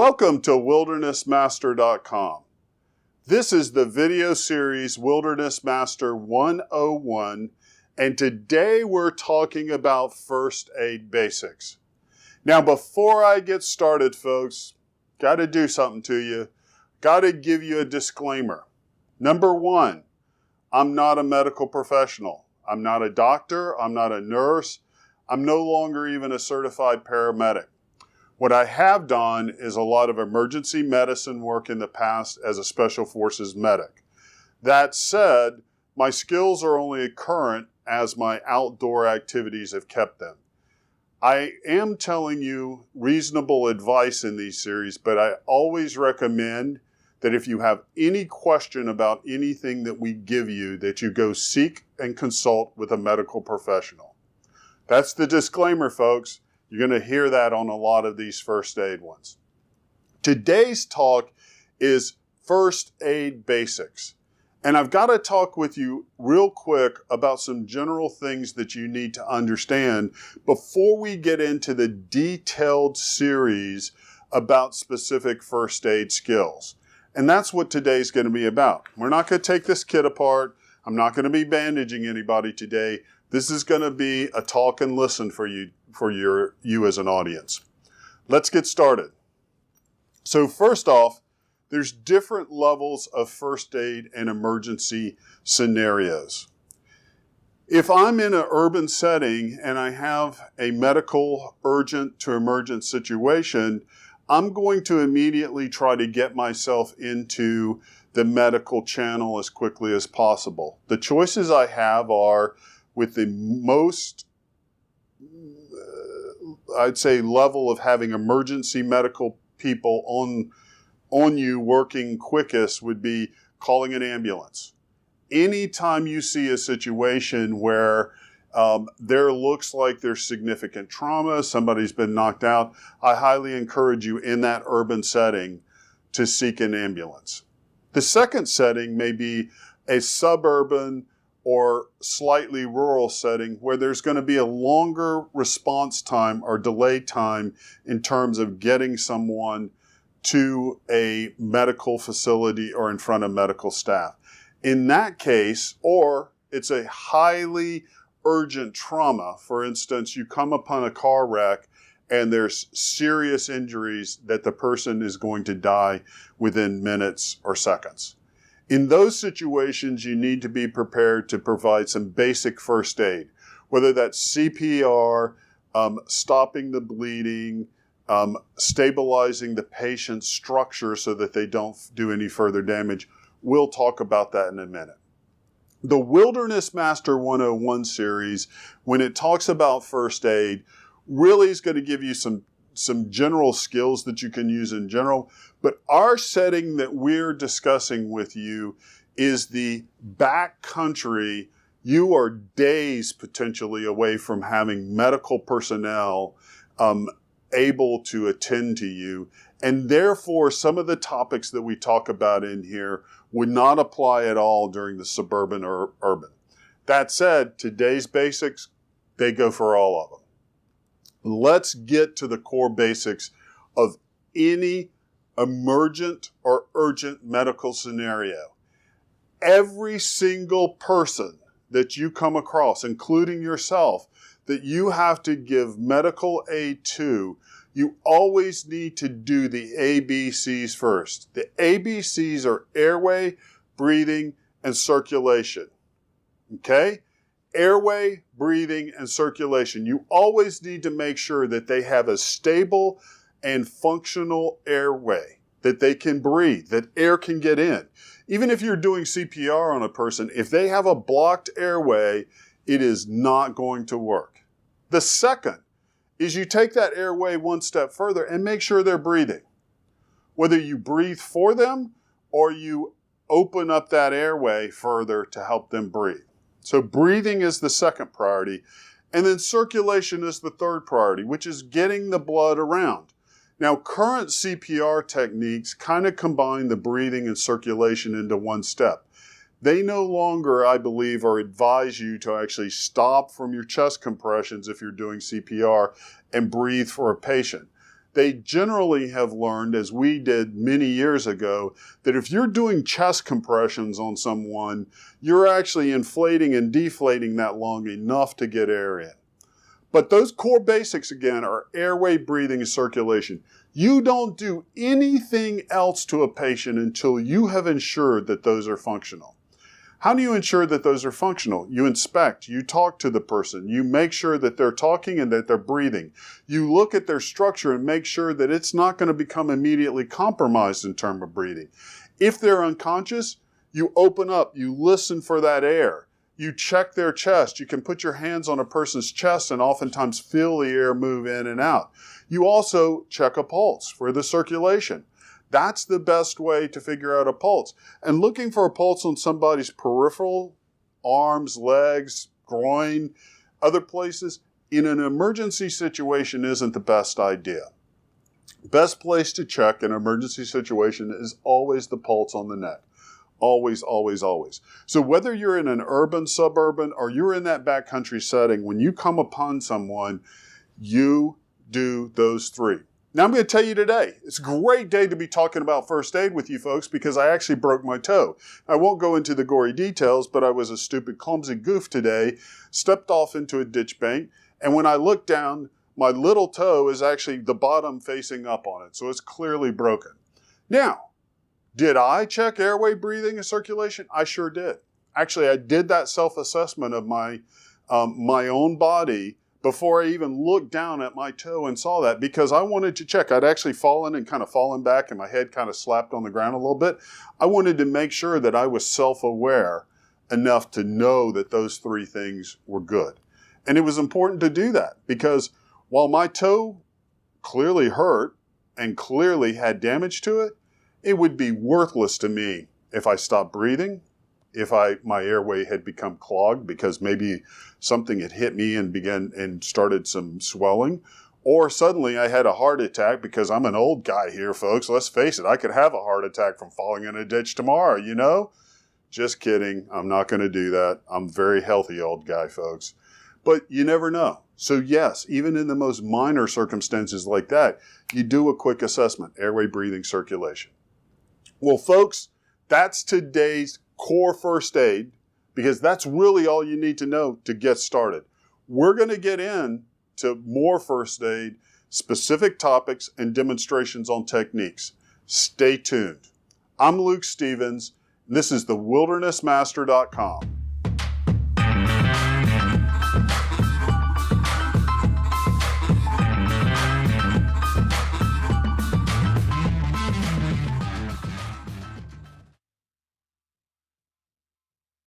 Welcome to WildernessMaster.com. This is the video series Wilderness Master 101, and today we're talking about first aid basics. Now, before I get started, folks, got to do something to you. Got to give you a disclaimer. Number one, I'm not a medical professional. I'm not a doctor. I'm not a nurse. I'm no longer even a certified paramedic. What I have done is a lot of emergency medicine work in the past as a special forces medic. That said, my skills are only current as my outdoor activities have kept them. I am telling you reasonable advice in these series, but I always recommend that if you have any question about anything that we give you, that you go seek and consult with a medical professional. That's the disclaimer, folks. You're going to hear that on a lot of these first aid ones. Today's talk is first aid basics. And I've got to talk with you real quick about some general things that you need to understand before we get into the detailed series about specific first aid skills. And that's what today's going to be about. We're not going to take this kit apart. I'm not going to be bandaging anybody today. This is going to be a talk and listen for you as an audience. Let's get started. So first off, there's different levels of first aid and emergency scenarios. If I'm in an urban setting and I have a medical urgent to emergent situation, I'm going to immediately try to get myself into the medical channel as quickly as possible. The choices I have are with the most, I'd say, level of having emergency medical people on you working quickest would be calling an ambulance. Anytime you see a situation where there looks like there's significant trauma, somebody's been knocked out, I highly encourage you in that urban setting to seek an ambulance. The second setting may be a suburban or slightly rural setting where there's going to be a longer response time or delay time in terms of getting someone to a medical facility or in front of medical staff. In that case, or it's a highly urgent trauma, for instance, you come upon a car wreck and there's serious injuries that the person is going to die within minutes or seconds. In those situations, you need to be prepared to provide some basic first aid, whether that's CPR, stopping the bleeding, stabilizing the patient's structure so that they don't do any further damage. We'll talk about that in a minute. The Wilderness Master 101 series, when it talks about first aid, really is going to give you some general skills that you can use in general. But our setting that we're discussing with you is the back country. You are days potentially away from having medical personnel able to attend to you. And therefore, some of the topics that we talk about in here would not apply at all during the suburban or urban. That said, today's basics, they go for all of them. Let's get to the core basics of any emergent or urgent medical scenario. Every single person that you come across, including yourself, that you have to give medical aid to, you always need to do the ABCs first. The ABCs are airway, breathing, and circulation. Okay? Airway, breathing, and circulation. You always need to make sure that they have a stable and functional airway, that they can breathe, that air can get in. Even if you're doing CPR on a person, if they have a blocked airway, it is not going to work. The second is you take that airway one step further and make sure they're breathing. Whether you breathe for them or you open up that airway further to help them breathe. So breathing is the second priority. And then circulation is the third priority, which is getting the blood around. Now, current CPR techniques kind of combine the breathing and circulation into one step. They no longer, I believe, or advise you to actually stop from your chest compressions if you're doing CPR and breathe for a patient. they generally have learned, as we did many years ago, that if you're doing chest compressions on someone, you're actually inflating and deflating that lung enough to get air in. But those core basics, again, are airway, breathing, and circulation. You don't do anything else to a patient until you have ensured that those are functional. How do you ensure that those are functional? You inspect, you talk to the person, you make sure that they're talking and that they're breathing. You look at their structure and make sure that it's not going to become immediately compromised in terms of breathing. If they're unconscious, you open up, you listen for that air. You check their chest. You can put your hands on a person's chest and oftentimes feel the air move in and out. You also check a pulse for the circulation. That's the best way to figure out a pulse. And looking for a pulse on somebody's peripheral, arms, legs, groin, other places, in an emergency situation isn't the best idea. Best place to check an emergency situation is always the pulse on the neck. Always, always, always. So whether you're in an urban, suburban, or you're in that backcountry setting, when you come upon someone, you do those three. Now I'm going to tell you today, it's a great day to be talking about first aid with you folks because I actually broke my toe. I won't go into the gory details, but I was a stupid, clumsy goof today, stepped off into a ditch bank, and when I looked down, my little toe is actually the bottom facing up on it, so it's clearly broken. Now, did I check airway, breathing, and circulation? I sure did. Actually, I did that self-assessment of my own body before I even looked down at my toe and saw that because I wanted to check. I'd actually fallen and kind of fallen back and my head kind of slapped on the ground a little bit. I wanted to make sure that I was self-aware enough to know that those three things were good. And it was important to do that because while my toe clearly hurt and clearly had damage to it, it would be worthless to me if I stopped breathing, if my airway had become clogged because maybe something had hit me and started some swelling, or suddenly I had a heart attack because I'm an old guy here, folks. Let's face it, I could have a heart attack from falling in a ditch tomorrow, you know? Just kidding. I'm not going to do that. I'm a very healthy old guy, folks. But you never know. So yes, even in the most minor circumstances like that, you do a quick assessment, airway, breathing, circulation. Well, folks, that's today's core first aid because that's really all you need to know to get started. We're going to get into more first aid, specific topics, and demonstrations on techniques. Stay tuned. I'm Luke Stevens. This is the WildernessMaster.com.